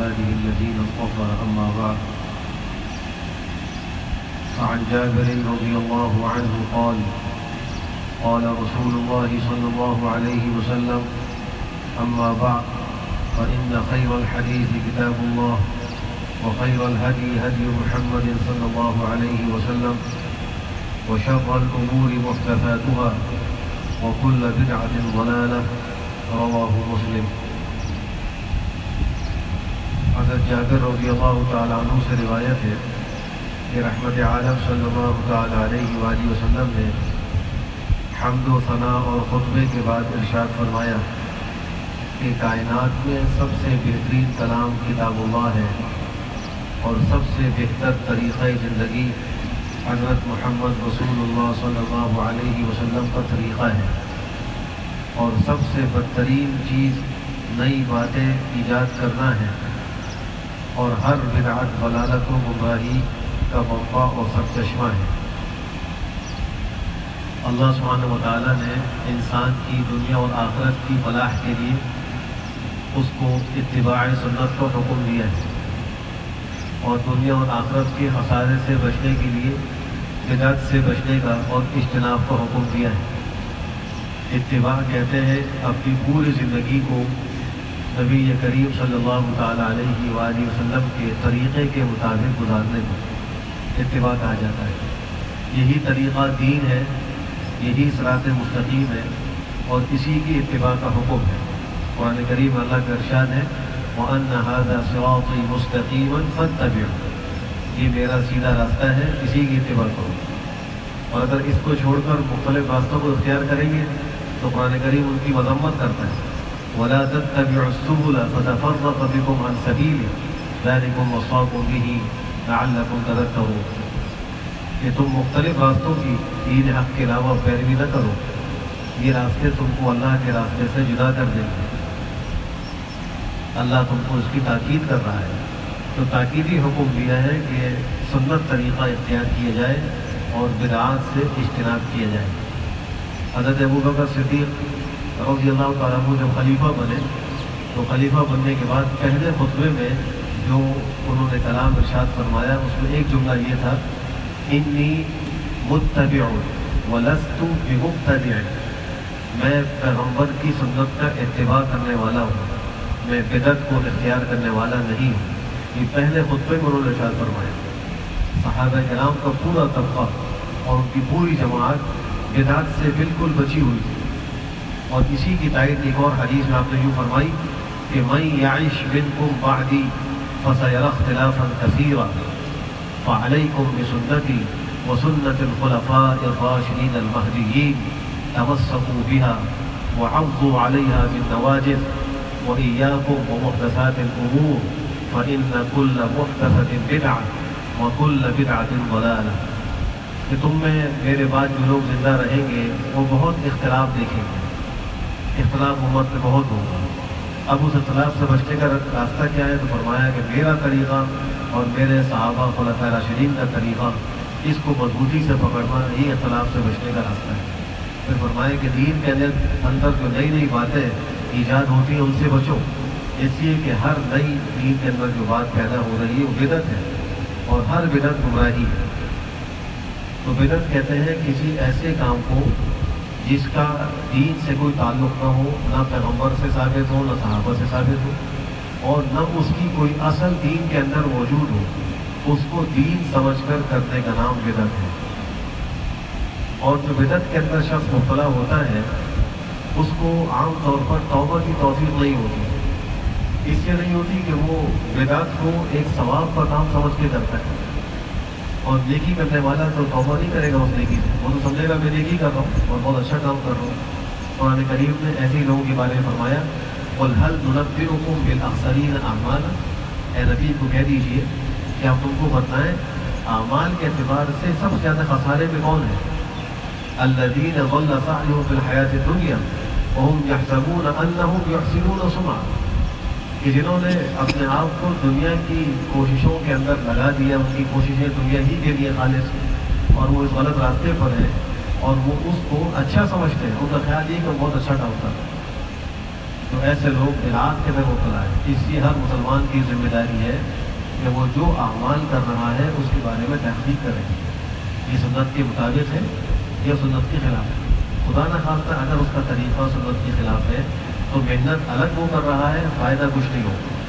عباده الذين اصطفى أما بعد فعن جابر رضي الله عنه قال قال رسول الله صلى الله عليه وسلم أما بعد فإن خير الحديث كتاب الله وخير الهدي هدي محمد صلى الله عليه وسلم وشر الأمور محدثاتها وكل بدعة ضلالة رواه مسلم۔ حضرت جابر رضی اللہ تعالیٰ عنہ سے روایت ہے کہ رحمت عالم صلی اللہ تعالیٰ علیہ وآلہ وسلم نے حمد و ثناء اور خطبے کے بعد ارشاد فرمایا کہ کائنات میں سب سے بہترین کلام کتاب اللہ ہے اور سب سے بہتر طریقہ زندگی حضرت محمد رسول اللہ صلی اللہ علیہ وسلم کا طریقہ ہے، اور سب سے بدترین چیز نئی باتیں ایجاد کرنا ہے، اور ہر بدعت ضلالت و گمراہی کا موقع اور سرچشمہ ہے۔ اللہ سبحانہ و تعالیٰ نے انسان کی دنیا اور آخرت کی فلاح کے لیے اس کو اتباع سنت کو حکم دیا ہے، اور دنیا اور آخرت کے خسارے سے بچنے کے لیے بدعت سے بچنے کا اور اجتناب کا حکم دیا ہے۔ اتباع کہتے ہیں اپنی پوری زندگی کو نبی کریم صلی اللہ تعالیٰ علیہ وآلہ وسلم کے طریقے کے مطابق گزارنے کو اتباع کہا جاتا ہے۔ یہی طریقہ دین ہے، یہی صراط مستقیم ہے، اور اسی کی اتباع کا حکم ہے۔ قرآن کریم اللہ کا ارشاد ہے وَأَنَّ هَذَا صِرَاطِي مُسْتَقِيمًا فَاتَّبِعُوهُ، یہ میرا سیدھا راستہ ہے، اسی کی اتباع کرو۔ اور اگر اس کو چھوڑ کر مختلف راستوں کو اختیار کریں گے تو قرآن کریم ان کی مذمت کرتا ہے وَلَا تَتَّبِعُوا السُّبُلَ فَتَفَرَّقَ بِكُمْ عَنْ سَبِيلِهِ ذَلِكُمْ وَصَّاكُمْ بِهِ لَعَلَّكُمْ تَذَكَّرُونَ، کہ تم مختلف راستوں کی دین حق کے علاوہ پیروی نہ کرو، یہ راستے تم کو اللہ کے راستے سے جدا کر دیں گے۔ اللہ تم کو اس کی تاکید کر رہا ہے، تو تاکیدی حکم دیا ہے کہ سنت طریقہ اختیار کیا جائے اور بدعات سے اجتناب کیا جائے۔ حضرت ابوبکر صدیق رضی اللہ تعالیٰ عنہ جب خلیفہ بنے تو خلیفہ بننے کے بعد پہلے خطبے میں جو انہوں نے کلام ارشاد فرمایا اس میں ایک جملہ یہ تھا انی متبع ولست بمبتدع، میں پیغمبر کی سنت کا اتباع کرنے والا ہوں، میں بدعت کو اختیار کرنے والا نہیں ہوں۔ یہ پہلے خطبے میں انہوں نے ارشاد فرمایا۔ صحابہ کرام کا پورا طبقہ اور ان کی پوری جماعت بدعت سے بالکل بچی ہوئی تھی، اور اسی کی تائید ایک اور حدیث میں آپ نے یوں فرمائی کہ من یعش منکم بعدی فسیری اختلافا کثیرا فعلیکم بسنتی وسنت الخلفاء الراشدین المہدیین تمسکوا بها وعضوا علیہا بالنواجذ وإياكم ومحدثات الأمور فإن كل محدثة بدعة وكل بدعة ضلالة، کہ تم میں میرے بعد جو لوگ زندہ رہیں گے وہ بہت اختلاف دیکھیں گے، اختلاف امت میں بہت ہوگا۔ اب اس اختلاف سے بچنے کا راستہ کیا ہے؟ تو فرمایا کہ میرا طریقہ اور میرے صحابہ خلفاء راشدین کا طریقہ، اس کو مضبوطی سے پکڑنا ہی اختلاف سے بچنے کا راستہ ہے۔ پھر فرمایا کہ دین کے اندر جو نئی نئی باتیں ایجاد ہوتی ہیں ان سے بچو، اس لیے کہ ہر نئی دین کے اندر جو بات پیدا ہو رہی ہے وہ بدعت ہے، اور ہر بدعت گمراہی ہے۔ تو بدعت کہتے ہیں کسی ایسے کام کو جس کا دین سے کوئی تعلق نہ ہو، نہ پیغمبر سے ثابت ہو، نہ صحابہ سے ثابت ہو، اور نہ اس کی کوئی اصل دین کے اندر موجود ہو، اس کو دین سمجھ کر کرنے کا نام بدعت ہے۔ اور جو بدعت کے اندر شخص مبتلا ہوتا ہے اس کو عام طور پر توبہ کی توفیق نہیں ہوتی، اس لیے نہیں ہوتی کہ وہ بدعت کو ایک ثواب کا کام سمجھ کے کرتا ہے، اور نیکی کرنے والا تو توبہ نہیں کرے گا اس نیکی سے، وہ تو سمجھے گا میں نیکی کر رہا ہوں اور بہت اچھا کام کر رہا ہوں۔ قرآن کریم نے ایسے ہی لوگوں کے بارے میں فرمایا قُلْ هَلْ نُنَبِّئُكُمْ بِالْأَخْسَرِينَ أَعْمَالًا، اے نبی کو کہہ دیجئے کہ ہم تم کو بتائیں اعمال کے اعتبار سے سب سے زیادہ خسارے میں کون ہے؟ الَّذِينَ ضَلَّ سَعْيُهُمْ فِي الْحَيَاةِ الدُّنْيَا وَهُمْ يَحْسَبُونَ أَنَّهُمْ يُحْسِنُونَ صُنْعًا، کہ جنہوں نے اپنے آپ کو دنیا کی کوششوں کے اندر لگا دیا، ان کی کوششیں دنیا ہی کے لیے خالص، اور وہ اس غلط راستے پر ہیں اور وہ اس کو اچھا سمجھتے ہیں، ان کا خیال یہ کہ وہ بہت اچھا کام کر رہے ہیں۔ تو ایسے لوگ بدعات کے اندر مبتلا ہے. اس لیے ہر مسلمان کی ذمہ داری ہے کہ وہ جو اعمال کر رہا ہے اس کے بارے میں تحقیق کرے. یہ سنت کے مطابق ہے یا سنت کے خلاف ہے. خدا نہ خواستہ اگر اس کا طریقہ سنت کے خلاف ہے تو محنت الگ وہ کر رہا ہے، فائدہ کچھ نہیں ہوگا.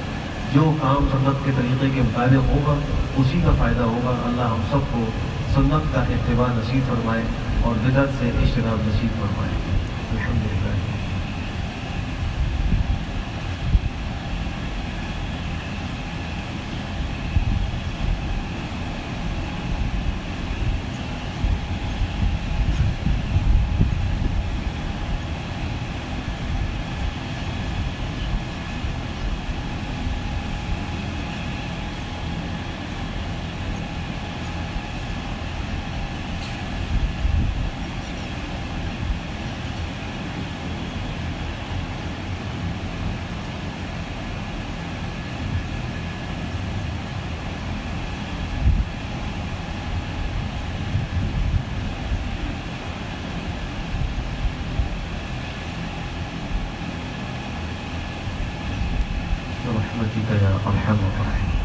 جو کام سنت کے طریقے کے مطابق ہوگا اسی کا فائدہ ہوگا. اللہ ہم سب کو سنت کا اتباع نصیب فرمائے اور بدعت سے اجتناب نصیب فرمائے. الحمدللہ. برحمتك يا ارحم الراحمين.